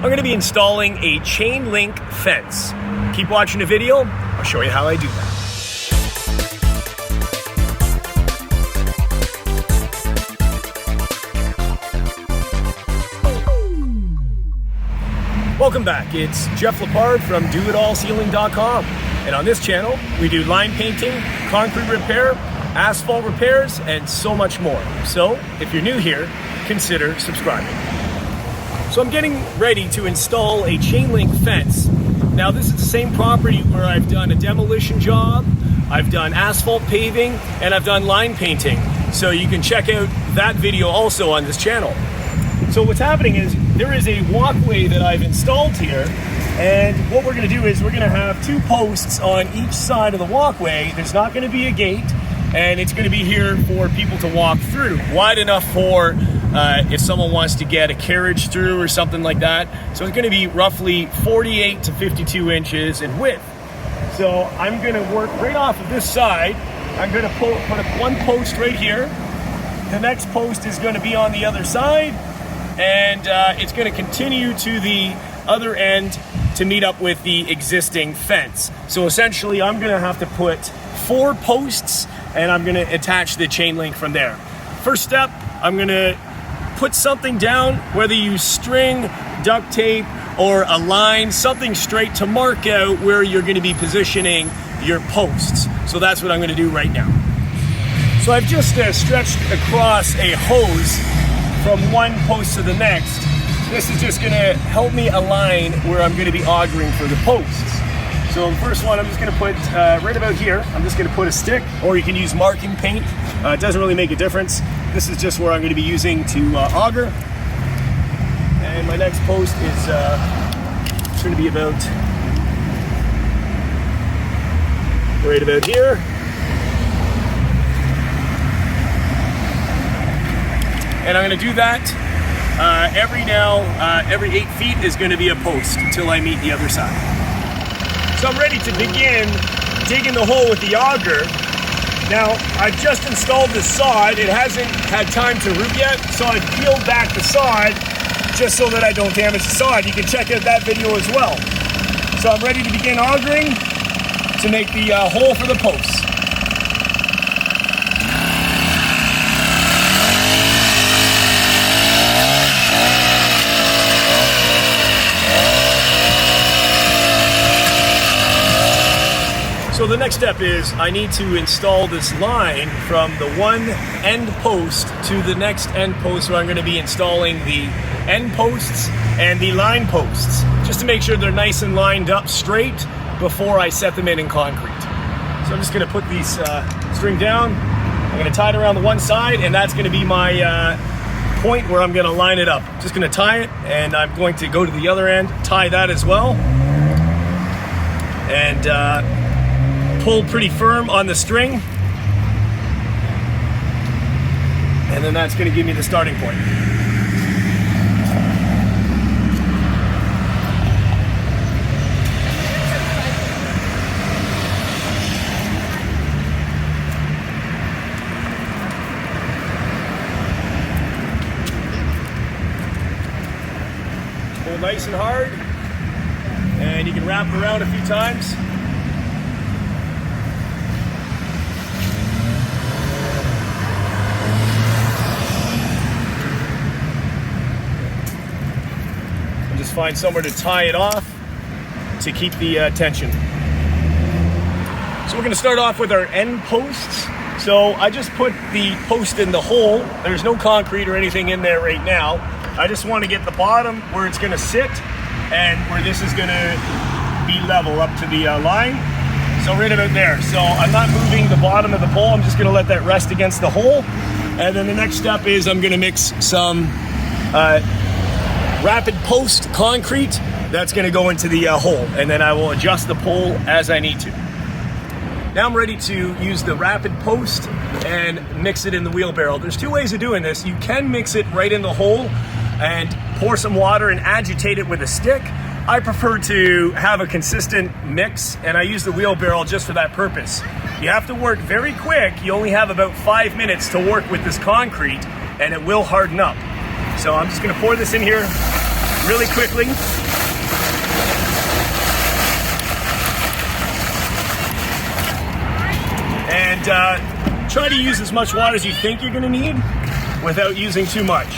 I'm going to be installing a chain link fence. Keep watching the video, I'll show you how I do that. Welcome back, it's Jeff Lepard from DoItAllCeiling.com, and on this channel we do line painting, concrete repair, asphalt repairs, and so much more. So if you're new here, consider subscribing. So I'm getting ready to install a chain link fence. Now this is the same property where I've done a demolition job, I've done asphalt paving, and I've done line painting. So you can check out that video also on this channel. So what's happening is there is a walkway that I've installed here, and what we're going to do is we're going to have two posts on each side of the walkway. There's not going to be a gate, and it's going to be here for people to walk through, wide enough for if someone wants to get a carriage through or something like that. So it's going to be roughly 48 to 52 inches in width. So I'm going to work right off of this side. I'm going to put up one post right here. The next post is going to be on the other side, and it's going to continue to the other end to meet up with the existing fence. So essentially I'm going to have to put 4 posts, and I'm going to attach the chain link from there. First step, I'm going to put something down, whether you use string, duct tape, or a line, something straight to mark out where you're going to be positioning your posts. So that's what I'm going to do right now. So I've just stretched across a hose from one post to the next. This is just going to help me align where I'm going to be augering for the posts. So the first one I'm just going to put right about here. I'm just going to put a stick, or you can use marking paint. It doesn't really make a difference. This is just where I'm going to be using to auger. And my next post is going to be about right about here. And I'm going to do that every 8 feet is going to be a post until I meet the other side. So I'm ready to begin digging the hole with the auger. Now, I've just installed the sod. It hasn't had time to root yet, so I've peeled back the sod just so that I don't damage the sod. You can check out that video as well. So I'm ready to begin augering to make the hole for the posts. So the next step is I need to install this line from the one end post to the next end post, where I'm going to be installing the end posts and the line posts, just to make sure they're nice and lined up straight before I set them in concrete. So I'm just going to put these string down. I'm going to tie it around the one side, and that's going to be my point where I'm going to line it up. Just going to tie it, and I'm going to go to the other end, tie that as well, and pull pretty firm on the string, and then that's going to give me the starting point. Pull nice and hard, and you can wrap it around a few times. Find somewhere to tie it off to keep the tension. So we're going to start off with our end posts. So I just put the post in the hole. There's no concrete or anything in there right now. I just want to get the bottom where it's going to sit and where this is going to be level up to the line. So right about there. So I'm not moving the bottom of the pole. I'm just going to let that rest against the hole. And then the next step is I'm going to mix some rapid post concrete. That's going to go into the hole, and then I will adjust the pole as I need to. Now I'm ready to use the rapid post and mix it in the wheelbarrow. There's 2 ways of doing this. You can mix it right in the hole and pour some water and agitate it with a stick. I prefer to have a consistent mix, and I use the wheelbarrow just for that purpose. You have to work very quick. You only have about 5 minutes to work with this concrete, and it will harden up. So I'm just going to pour this in here. really quickly. And try to use as much water as you think you're going to need without using too much.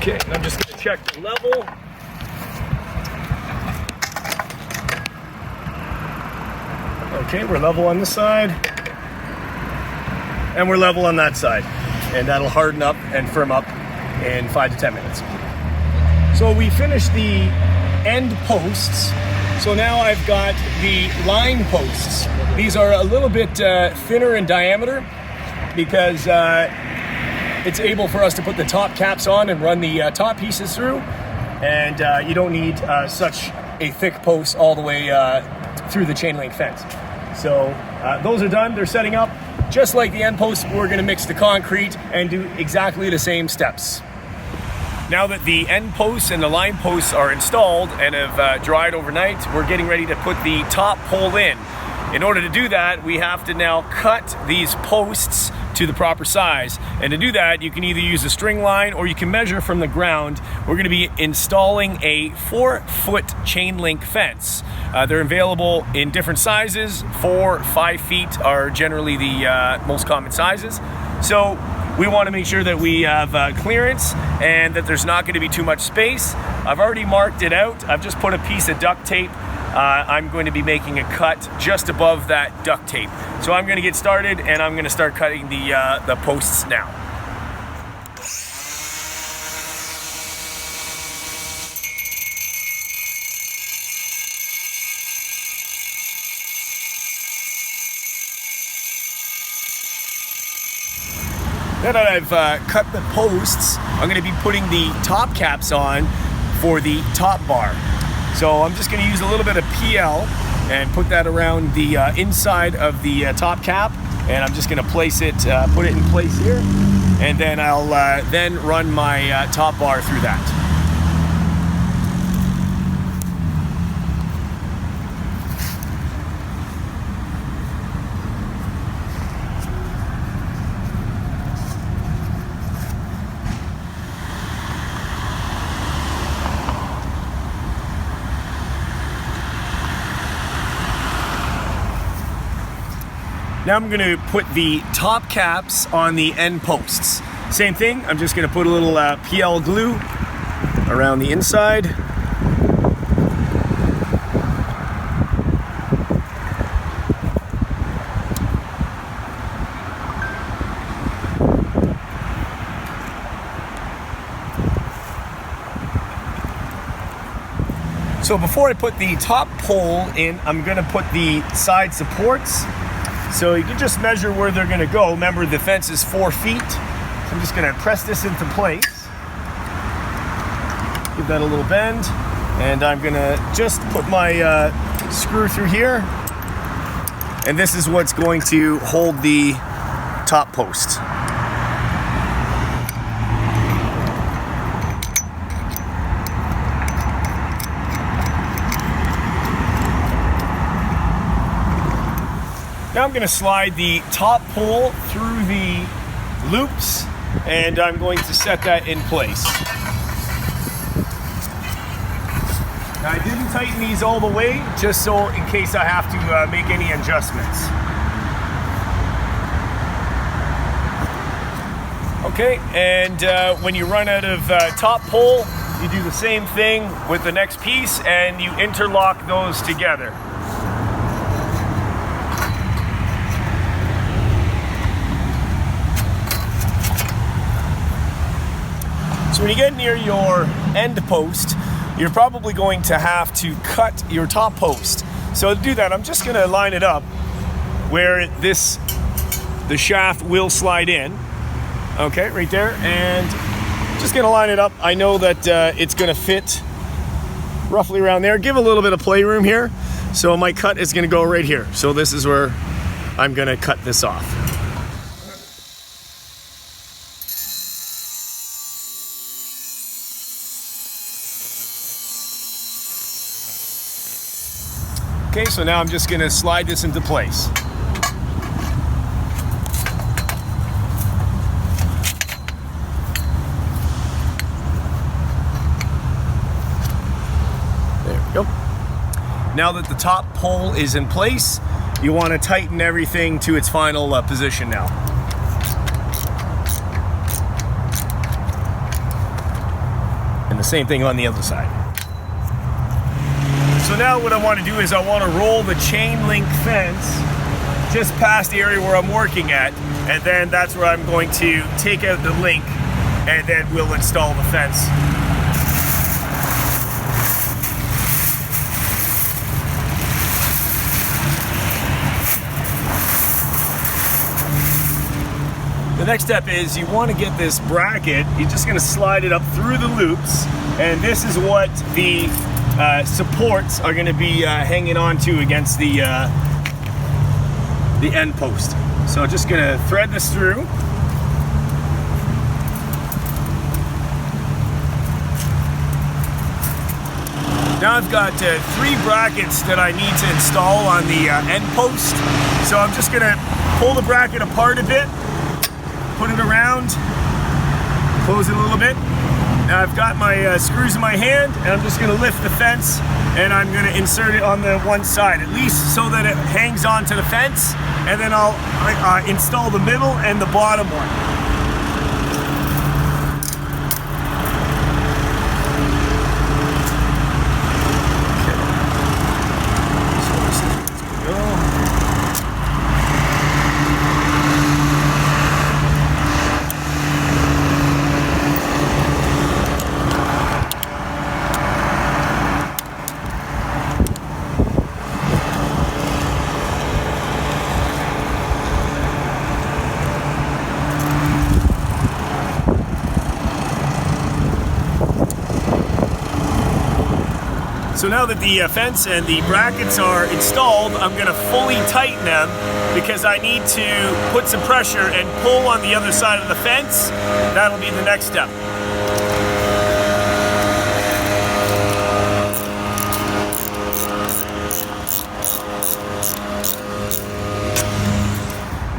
Okay, and I'm just going to check the level. Okay, we're level on this side, and we're level on that side, and that'll harden up and firm up in 5 to 10 minutes. So we finished the end posts, so now I've got the line posts. These are a little bit thinner in diameter because it's able for us to put the top caps on and run the top pieces through, and you don't need such a thick post all the way through the chain link fence. So those are done, they're setting up. Just like the end posts, we're gonna mix the concrete and do exactly the same steps. Now that the end posts and the line posts are installed and have dried overnight, we're getting ready to put the top pole in. In order to do that, we have to now cut these posts to the proper size. And to do that, you can either use a string line or you can measure from the ground. We're going to be installing a 4-foot chain link fence. They're available in different sizes. 4, 5 feet are generally the most common sizes. So we want to make sure that we have clearance and that there's not going to be too much space. I've already marked it out. I've just put a piece of duct tape. I'm going to be making a cut just above that duct tape. So I'm going to get started and I'm going to start cutting the posts now. Now that I've cut the posts, I'm going to be putting the top caps on for the top bar. So I'm just going to use a little bit of PL and put that around the inside of the top cap, and I'm just going to place it, put it in place here, and then I'll then run my top bar through that. Now I'm going to put the top caps on the end posts. Same thing, I'm just going to put a little PL glue around the inside. So before I put the top pole in, I'm going to put the side supports. So you can just measure where they're going to go. Remember, the fence is 4 feet. So I'm just going to press this into place. Give that a little bend. And I'm going to just put my screw through here. And this is what's going to hold the top post. Now I'm going to slide the top pole through the loops, and I'm going to set that in place. Now I didn't tighten these all the way, just so in case I have to make any adjustments. Okay, and when you run out of top pole, you do the same thing with the next piece, and you interlock those together. So when you get near your end post, you're probably going to have to cut your top post. So to do that, I'm just gonna line it up where the shaft will slide in. Okay, right there, and just gonna line it up. I know that it's gonna fit roughly around there. Give a little bit of playroom here. So my cut is gonna go right here. So this is where I'm gonna cut this off. Okay, so now I'm just gonna slide this into place. There we go. Now that the top pole is in place, you want to tighten everything to its final position now. And the same thing on the other side. So now what I want to do is I want to roll the chain link fence just past the area where I'm working at, and then that's where I'm going to take out the link, and then we'll install the fence. The next step is you want to get this bracket. You're just going to slide it up through the loops, and this is what the supports are going to be hanging on to against the end post. So I'm just going to thread this through. Now I've got 3 brackets that I need to install on the end post. So I'm just going to pull the bracket apart a bit, put it around, close it a little bit. Now I've got my screws in my hand, and I'm just going to lift the fence, and I'm going to insert it on the one side, at least so that it hangs onto the fence, and then I'll install the middle and the bottom one. So now that the fence and the brackets are installed, I'm going to fully tighten them because I need to put some pressure and pull on the other side of the fence. That'll be the next step.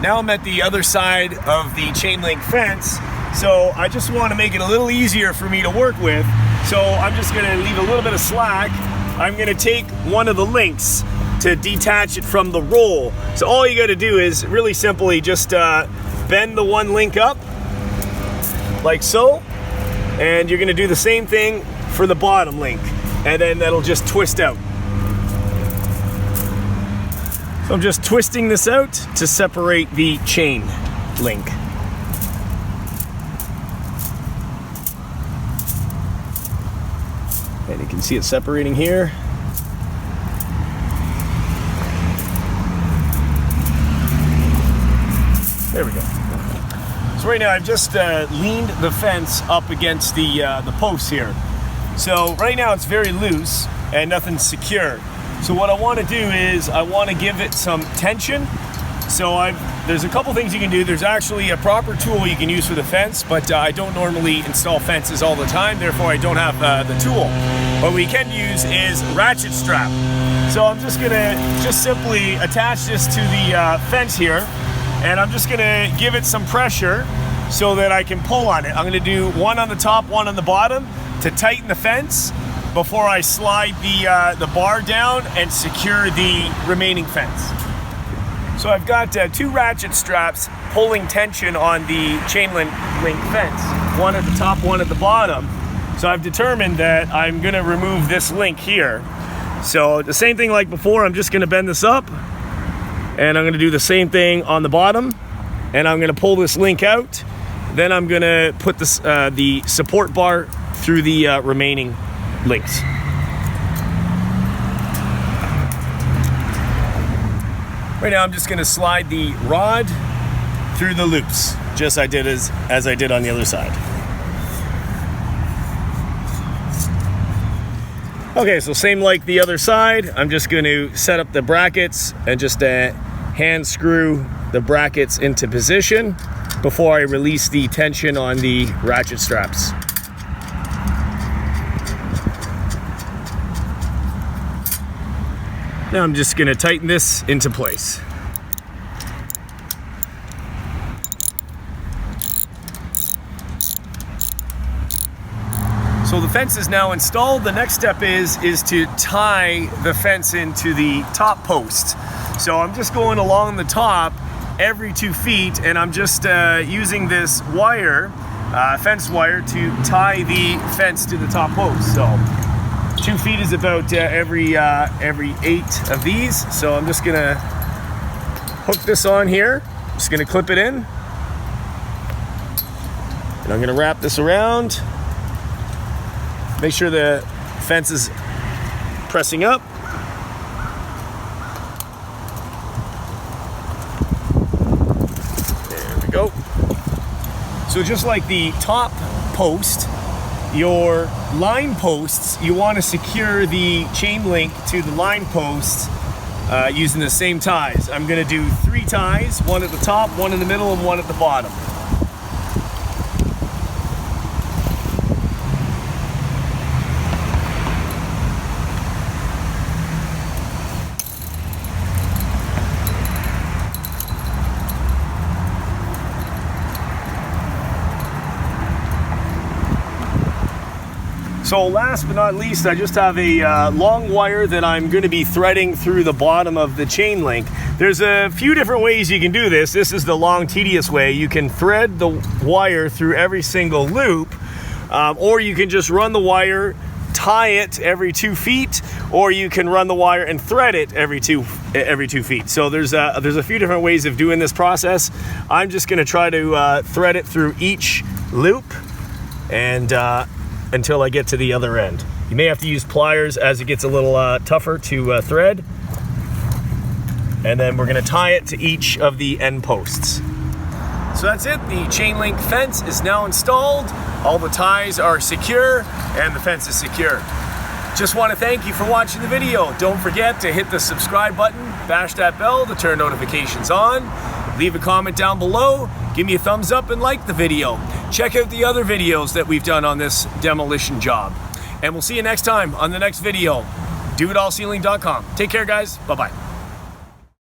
Now I'm at the other side of the chain link fence, so I just want to make it a little easier for me to work with. So I'm just going to leave a little bit of slack. I'm going to take one of the links to detach it from the roll. So all you got to do is really simply just bend the one link up like so, and you're going to do the same thing for the bottom link, and then that'll just twist out. So I'm just twisting this out to separate the chain link. And you can see it separating here. There we go. So right now I've just leaned the fence up against the posts here. So right now it's very loose and nothing's secure. So what I want to do is I want to give it some tension. So there's a couple things you can do. There's actually a proper tool you can use for the fence, but I don't normally install fences all the time, therefore I don't have the tool. What we can use is ratchet strap. So I'm just gonna simply attach this to the fence here, and I'm just gonna give it some pressure so that I can pull on it. I'm gonna do one on the top, one on the bottom to tighten the fence before I slide the bar down and secure the remaining fence. So I've got 2 ratchet straps pulling tension on the chain link fence, one at the top, one at the bottom. So I've determined that I'm gonna remove this link here. So the same thing like before, I'm just gonna bend this up, and I'm gonna do the same thing on the bottom, and I'm gonna pull this link out. Then I'm gonna put this, the support bar through the remaining links. Right now I'm just going to slide the rod through the loops, just as I did on the other side. Okay, so same like the other side. I'm just going to set up the brackets and just hand screw the brackets into position before I release the tension on the ratchet straps. Now I'm just going to tighten this into place. So the fence is now installed. The next step is to tie the fence into the top post. So I'm just going along the top every 2 feet, and I'm just using this wire, fence wire, to tie the fence to the top post. So 2 feet is about every 8 of these. So I'm just gonna hook this on here. Just gonna clip it in, and I'm gonna wrap this around. Make sure the fence is pressing up. There we go. So just like the top post, your line posts, you want to secure the chain link to the line posts using the same ties. I'm going to do 3 ties, 1 at the top, 1 in the middle, and 1 at the bottom. So last but not least, I just have a long wire that I'm going to be threading through the bottom of the chain link. There's a few different ways you can do this. This is the long, tedious way. You can thread the wire through every single loop, or you can just run the wire, tie it every 2 feet, or you can run the wire and thread it every two feet. So there's a few different ways of doing this process. I'm just going to try to thread it through each loop and until I get to the other end. You may have to use pliers as it gets a little tougher to thread. And then we're gonna tie it to each of the end posts. So that's it, the chain link fence is now installed. All the ties are secure and the fence is secure. Just wanna thank you for watching the video. Don't forget to hit the subscribe button, bash that bell to turn notifications on. Leave a comment down below, give me a thumbs up and like the video. Check out the other videos that we've done on this demolition job. And we'll see you next time on the next video. DoItAllCeiling.com. Take care, guys. Bye-bye.